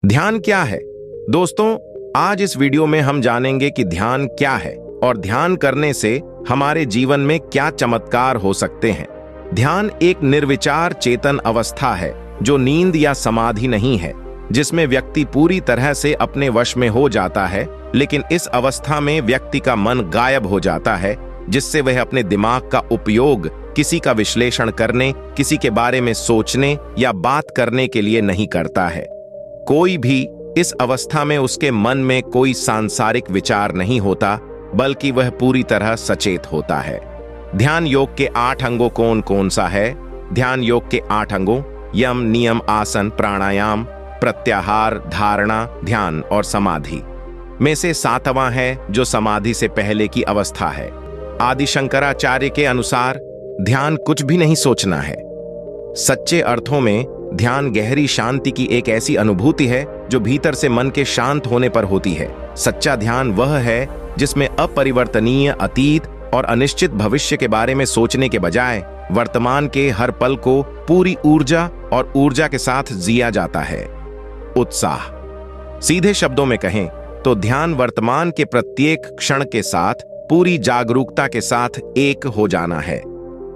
ध्यान क्या है? दोस्तों, आज इस वीडियो में हम जानेंगे कि ध्यान क्या है और ध्यान करने से हमारे जीवन में क्या चमत्कार हो सकते हैं। ध्यान एक निर्विचार चेतन अवस्था है जो नींद या समाधि नहीं है, जिसमें व्यक्ति पूरी तरह से अपने वश में हो जाता है। लेकिन इस अवस्था में व्यक्ति का मन गायब हो जाता है, जिससे वह अपने दिमाग का उपयोग किसी का विश्लेषण करने, किसी के बारे में सोचने या बात करने के लिए नहीं करता है। कोई भी इस अवस्था में उसके मन में कोई सांसारिक विचार नहीं होता, बल्कि वह पूरी तरह सचेत होता है। ध्यान योग के 8 अंगों कौन कौन सा है? ध्यान योग के 8 अंगों यम, नियम, आसन, प्राणायाम, प्रत्याहार, धारणा, ध्यान और समाधि में से 7वां है, जो समाधि से पहले की अवस्था है। आदि शंकराचार्य के अनुसार ध्यान कुछ भी नहीं सोचना है। सच्चे अर्थों में ध्यान गहरी शांति की एक ऐसी अनुभूति है जो भीतर से मन के शांत होने पर होती है। सच्चा ध्यान वह है जिसमें अपरिवर्तनीय अतीत और अनिश्चित भविष्य के बारे में सोचने के बजाय वर्तमान के हर पल को पूरी ऊर्जा और ऊर्जा के साथ जिया जाता है। उत्साह। सीधे शब्दों में कहें तो ध्यान वर्तमान के प्रत्येक क्षण के साथ पूरी जागरूकता के साथ एक हो जाना है।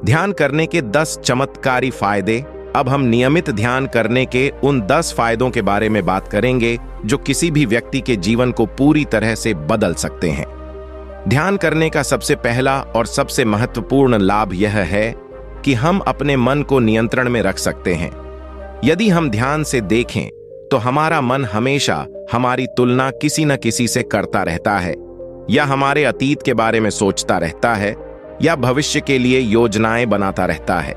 ध्यान करने के 10 चमत्कारी फायदे। अब हम नियमित ध्यान करने के उन 10 फायदों के बारे में बात करेंगे जो किसी भी व्यक्ति के जीवन को पूरी तरह से बदल सकते हैं। ध्यान करने का सबसे पहला और सबसे महत्वपूर्ण लाभ यह है कि हम अपने मन को नियंत्रण में रख सकते हैं। यदि हम ध्यान से देखें तो हमारा मन हमेशा हमारी तुलना किसी न किसी से करता रहता है, या हमारे अतीत के बारे में सोचता रहता है, या भविष्य के लिए योजनाएं बनाता रहता है।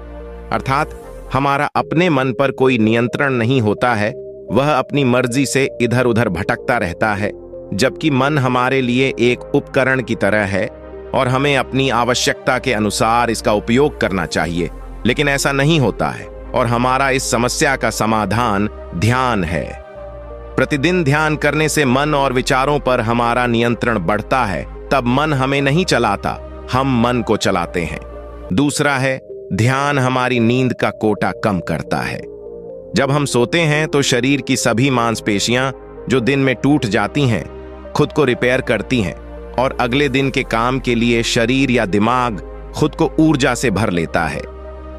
अर्थात हमारा अपने मन पर कोई नियंत्रण नहीं होता है, वह अपनी मर्जी से इधर उधर भटकता रहता है। जबकि मन हमारे लिए एक उपकरण की तरह है और हमें अपनी आवश्यकता के अनुसार इसका उपयोग करना चाहिए, लेकिन ऐसा नहीं होता है। और हमारा इस समस्या का समाधान ध्यान है। प्रतिदिन ध्यान करने से मन और विचारों पर हमारा नियंत्रण बढ़ता है। तब मन हमें नहीं चलाता, हम मन को चलाते हैं। दूसरा है, ध्यान हमारी नींद का कोटा कम करता है। जब हम सोते हैं तो शरीर की सभी मांसपेशियां जो दिन में टूट जाती हैं, खुद को रिपेयर करती हैं और अगले दिन के काम के लिए शरीर या दिमाग खुद को ऊर्जा से भर लेता है।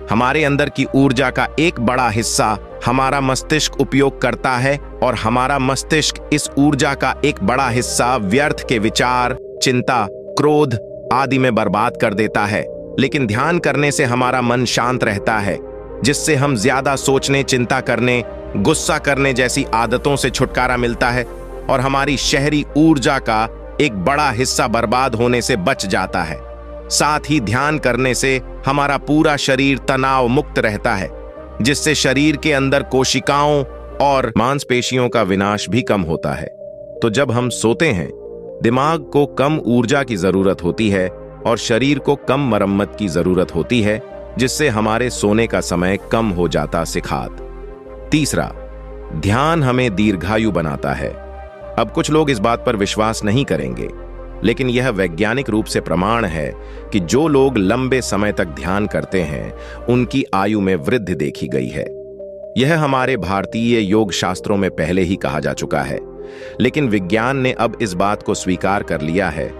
हमारे अंदर की ऊर्जा का एक बड़ा हिस्सा हमारा मस्तिष्क उपयोग करता है और हमारा मस्तिष्क इस ऊर्जा का एक बड़ा हिस्सा व्यर्थ के विचार, चिंता, क्रोध आदि में बर्बाद कर देता है। लेकिन ध्यान करने से हमारा मन शांत रहता है, जिससे हम ज्यादा सोचने, चिंता करने, गुस्सा करने जैसी आदतों से छुटकारा मिलता है और हमारी शहरी ऊर्जा का एक बड़ा हिस्सा बर्बाद होने से बच जाता है। साथ ही ध्यान करने से हमारा पूरा शरीर तनाव मुक्त रहता है, जिससे शरीर के अंदर कोशिकाओं और मांसपेशियों का विनाश भी कम होता है। तो जब हम सोते हैं, दिमाग को कम ऊर्जा की जरूरत होती है और शरीर को कम मरम्मत की जरूरत होती है, जिससे हमारे सोने का समय कम हो जाता सिखात। तीसरा, ध्यान हमें दीर्घायु बनाता है। अब कुछ लोग इस बात पर विश्वास नहीं करेंगे, लेकिन यह वैज्ञानिक रूप से प्रमाण है कि जो लोग लंबे समय तक ध्यान करते हैं, उनकी आयु में वृद्धि देखी गई है। यह हमारे भारतीय योग शास्त्रों में पहले ही कहा जा चुका है, लेकिन विज्ञान ने अब इस बात को स्वीकार कर लिया है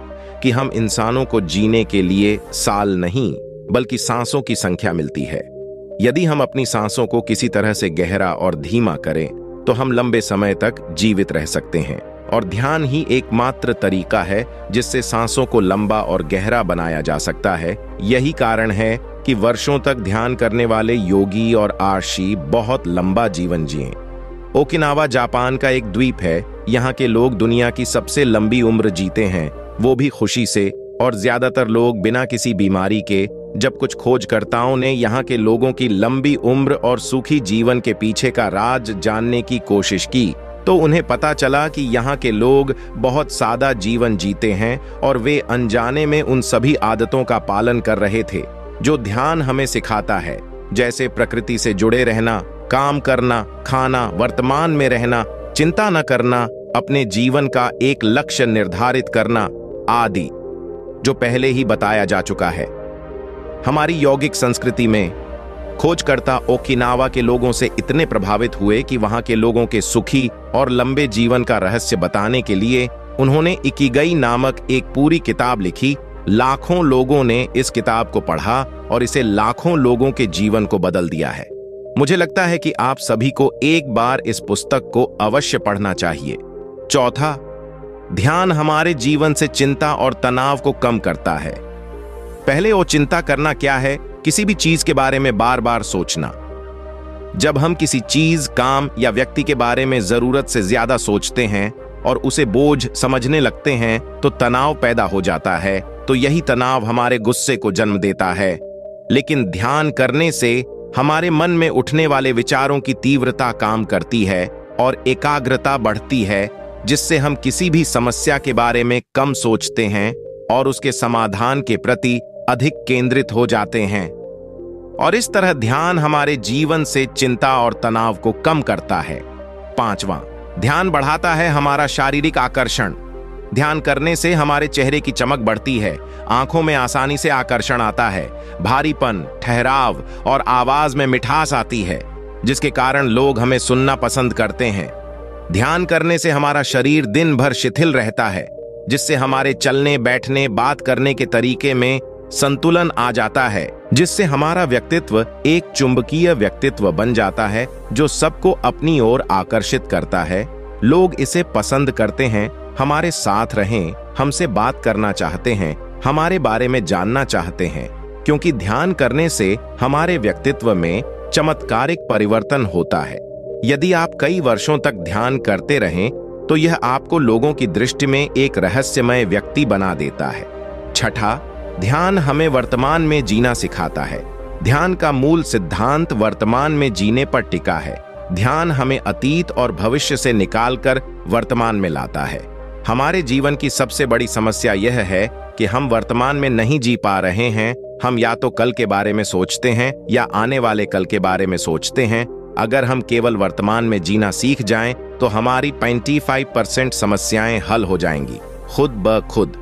कि हम इंसानों को जीने के लिए साल नहीं, बल्कि सांसों की संख्या मिलती है। यदि हम अपनी सांसों को किसी तरह से गहरा और धीमा करें तो हम लंबे समय तक जीवित रह सकते हैं। और ध्यान ही एकमात्र तरीका है जिससे सांसों को लंबा और गहरा बनाया जा सकता है। यही कारण है कि वर्षों तक ध्यान करने वाले योगी और आर्षि बहुत लंबा जीवन जिए। ओकिनावा जापान का एक द्वीप है। यहाँ के लोग दुनिया की सबसे लंबी उम्र जीते हैं, वो भी खुशी से, और ज्यादातर लोग बिना किसी बीमारी के। जब कुछ खोजकर्ताओं ने यहाँ के लोगों की लंबी उम्र और सुखी जीवन के पीछे का राज जानने की कोशिश की, तो उन्हें पता चला कि यहाँ के लोग बहुत सादा जीवन जीते हैं और वे अनजाने में उन सभी आदतों का पालन कर रहे थे जो ध्यान हमें सिखाता है, जैसे प्रकृति से जुड़े रहना, काम करना, खाना, वर्तमान में रहना, चिंता न करना, अपने जीवन का एक लक्ष्य निर्धारित करना आदि, जो पहले ही बताया जा चुका है। हमारी यौगिक संस्कृति में खोजकर्ता ओकिनावा के लोगों से इतने प्रभावित हुए कि वहां के लोगों के सुखी और लंबे जीवन का रहस्य बताने के लिए उन्होंने इकिगाई नामक एक पूरी किताब लिखी। लाखों लोगों ने इस किताब को पढ़ा और इसे लाखों लोगों के जीवन को बदल दिया है। मुझे लगता है कि आप सभी को एक बार इस पुस्तक को अवश्य पढ़ना चाहिए। चौथा, ध्यान हमारे जीवन से चिंता और तनाव को कम करता है। पहले वो चिंता करना क्या है, किसी भी चीज के बारे में बार बार सोचना। जब हम किसी चीज, काम या व्यक्ति के बारे में जरूरत से ज्यादा सोचते हैं और उसे बोझ समझने लगते हैं तो तनाव पैदा हो जाता है। तो यही तनाव हमारे गुस्से को जन्म देता है। लेकिन ध्यान करने से हमारे मन में उठने वाले विचारों की तीव्रता काम करती है और एकाग्रता बढ़ती है, जिससे हम किसी भी समस्या के बारे में कम सोचते हैं और उसके समाधान के प्रति अधिक केंद्रित हो जाते हैं। और इस तरह ध्यान हमारे जीवन से चिंता और तनाव को कम करता है। पांचवां, ध्यान बढ़ाता है हमारा शारीरिक आकर्षण। ध्यान करने से हमारे चेहरे की चमक बढ़ती है, आंखों में आसानी से आकर्षण आता है, भारीपन, ठहराव और आवाज में मिठास आती है, जिसके कारण लोग हमें सुनना पसंद करते हैं। ध्यान करने से हमारा शरीर दिन भर शिथिल रहता है, जिससे हमारे चलने, बैठने, बात करने के तरीके में संतुलन आ जाता है, जिससे हमारा व्यक्तित्व एक चुंबकीय व्यक्तित्व बन जाता है जो सबको अपनी ओर आकर्षित करता है। लोग इसे पसंद करते हैं, हमारे साथ रहें, हमसे बात करना चाहते हैं, हमारे बारे में जानना चाहते हैं, क्योंकि ध्यान करने से हमारे व्यक्तित्व में चमत्कारिक परिवर्तन होता है। यदि आप कई वर्षों तक ध्यान करते रहें तो यह आपको लोगों की दृष्टि में एक रहस्यमय व्यक्ति बना देता है। छठा, ध्यान हमें वर्तमान में जीना सिखाता है। ध्यान का मूल सिद्धांत वर्तमान में जीने पर टिका है। ध्यान हमें अतीत और भविष्य से निकालकर वर्तमान में लाता है। हमारे जीवन की सबसे बड़ी समस्या यह है कि हम वर्तमान में नहीं जी पा रहे हैं। हम या तो कल के बारे में सोचते हैं या आने वाले कल के बारे में सोचते हैं। अगर हम केवल वर्तमान में जीना सीख जाएं तो हमारी 95% समस्याएं हल हो जाएंगी खुद ब खुद,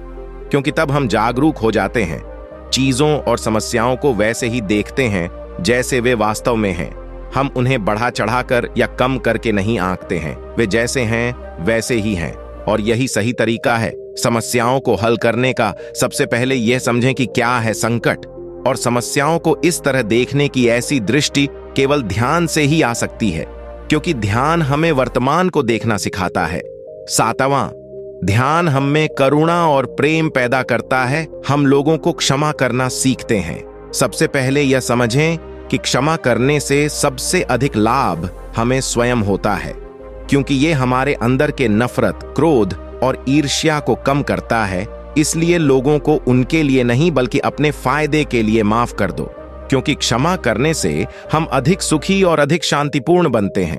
क्योंकि तब हम जागरूक हो जाते हैं, चीजों और समस्याओं को वैसे ही देखते हैं जैसे वे वास्तव में हैं। हम उन्हें बढ़ा चढ़ाकर या कम करके नहीं आंकते हैं, वे जैसे हैं वैसे ही हैं। और यही सही तरीका है समस्याओं को हल करने का। सबसे पहले यह समझें कि क्या है संकट, और समस्याओं को इस तरह देखने की ऐसी दृष्टि केवल ध्यान से ही आ सकती है, क्योंकि ध्यान हमें वर्तमान को देखना सिखाता है। सातवां, ध्यान हम में करुणा और प्रेम पैदा करता है। हम लोगों को क्षमा करना सीखते हैं। सबसे पहले यह समझें कि क्षमा करने से सबसे अधिक लाभ हमें स्वयं होता है, क्योंकि ये हमारे अंदर के नफरत, क्रोध और ईर्ष्या को कम करता है। इसलिए लोगों को उनके लिए नहीं बल्कि अपने फायदे के लिए माफ कर दो, क्योंकि क्षमा करने से हम अधिक सुखी और अधिक शांतिपूर्ण बनते हैं।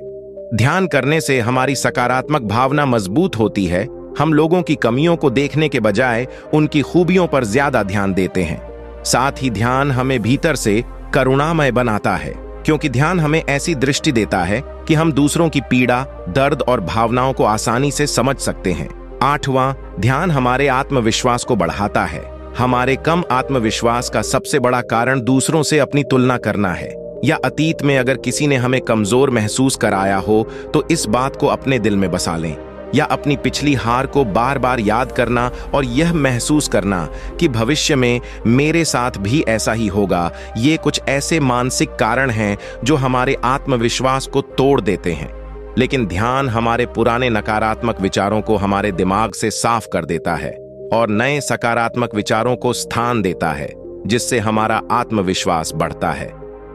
ध्यान करने से हमारी सकारात्मक भावना मजबूत होती है। हम लोगों की कमियों को देखने के बजाय उनकी खूबियों पर ज्यादा ध्यान देते हैं। साथ ही ध्यान हमें भीतर से करुणामय बनाता है, क्योंकि ध्यान हमें ऐसी दृष्टि देता है कि हम दूसरों की पीड़ा, दर्द और भावनाओं को आसानी से समझ सकते हैं। आठवां, ध्यान हमारे आत्मविश्वास को बढ़ाता है। हमारे कम आत्मविश्वास का सबसे बड़ा कारण दूसरों से अपनी तुलना करना है, या अतीत में अगर किसी ने हमें कमजोर महसूस कराया हो तो इस बात को अपने दिल में बसा लें, या अपनी पिछली हार को बार बार याद करना और यह महसूस करना कि भविष्य में मेरे साथ भी ऐसा ही होगा। ये कुछ ऐसे मानसिक कारण हैं जो हमारे आत्मविश्वास को तोड़ देते हैं। लेकिन ध्यान हमारे पुराने नकारात्मक विचारों को हमारे दिमाग से साफ कर देता है और नए सकारात्मक विचारों को स्थान देता है, जिससे हमारा आत्मविश्वास बढ़ता है।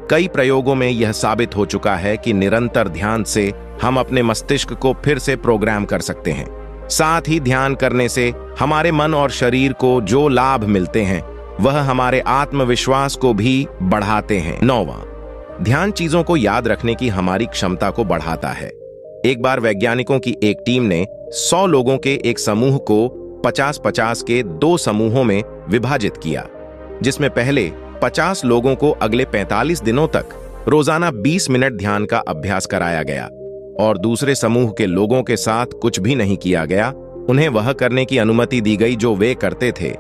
कई प्रयोगों में यह साबित हो चुका है कि निरंतर ध्यान से हम अपने मस्तिष्क को फिर से प्रोग्राम कर सकते हैं। साथ ही ध्यान करने से हमारे मन और शरीर को जो लाभ मिलते हैं वह हमारे आत्मविश्वास को भी बढ़ाते हैं। 9वां, ध्यान चीजों को याद रखने की हमारी क्षमता को बढ़ाता है। एक बार वैज्ञानिकों की एक टीम ने 100 लोगों के एक समूह को 50-50 के 2 समूहों में विभाजित किया, जिसमें पहले 50 लोगों को अगले 45 दिनों तक रोजाना 20 मिनट ध्यान का अभ्यास कराया गया और दूसरे समूह के लोगों के साथ कुछ भी नहीं किया गया। उन्हें वह करने की अनुमति दी गई जो वे करते थे।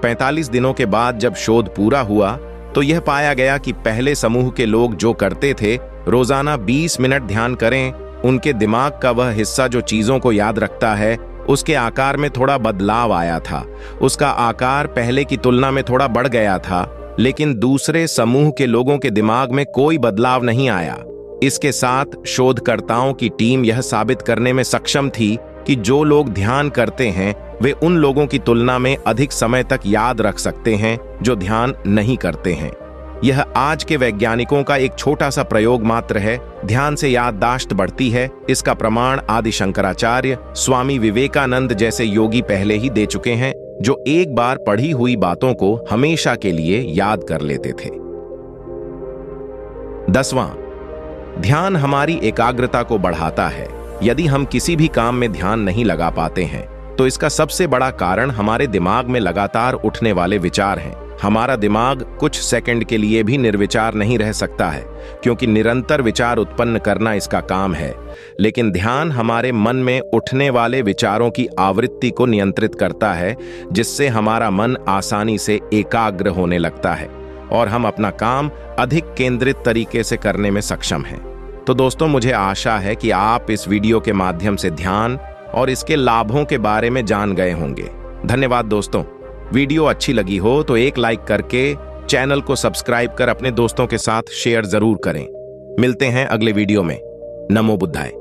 45 दिनों के बाद जब शोध पूरा हुआ तो यह पाया गया कि पहले समूह के लोग जो करते थे रोजाना 20 मिनट ध्यान करें, उनके दिमाग का वह हिस्सा जो चीजों को याद रखता है उसके आकार में थोड़ा बदलाव आया था। उसका आकार पहले की तुलना में थोड़ा बढ़ गया था, लेकिन दूसरे समूह के लोगों के दिमाग में कोई बदलाव नहीं आया। इसके साथ शोधकर्ताओं की टीम यह साबित करने में सक्षम थी कि जो लोग ध्यान करते हैं वे उन लोगों की तुलना में अधिक समय तक याद रख सकते हैं जो ध्यान नहीं करते हैं। यह आज के वैज्ञानिकों का एक छोटा सा प्रयोग मात्र है। ध्यान से याददाश्त बढ़ती है, इसका प्रमाण आदि शंकराचार्य, स्वामी विवेकानंद जैसे योगी पहले ही दे चुके हैं, जो एक बार पढ़ी हुई बातों को हमेशा के लिए याद कर लेते थे। 10वां, ध्यान हमारी एकाग्रता को बढ़ाता है। यदि हम किसी भी काम में ध्यान नहीं लगा पाते हैं तो इसका सबसे बड़ा कारण हमारे दिमाग में लगातार उठने वाले विचार हैं। हमारा दिमाग कुछ सेकंड के लिए भी निर्विचार नहीं रह सकता है, क्योंकि निरंतर विचार उत्पन्न करना इसका काम है। लेकिन ध्यान हमारे मन में उठने वाले विचारों की आवृत्ति को नियंत्रित करता है, जिससे हमारा मन आसानी से एकाग्र होने लगता है और हम अपना काम अधिक केंद्रित तरीके से करने में सक्षम हैं। तो दोस्तों, मुझे आशा है कि आप इस वीडियो के माध्यम से ध्यान और इसके लाभों के बारे में जान गए होंगे। धन्यवाद दोस्तों। वीडियो अच्छी लगी हो तो एक लाइक करके चैनल को सब्सक्राइब कर अपने दोस्तों के साथ शेयर जरूर करें। मिलते हैं अगले वीडियो में। नमो बुद्धाय।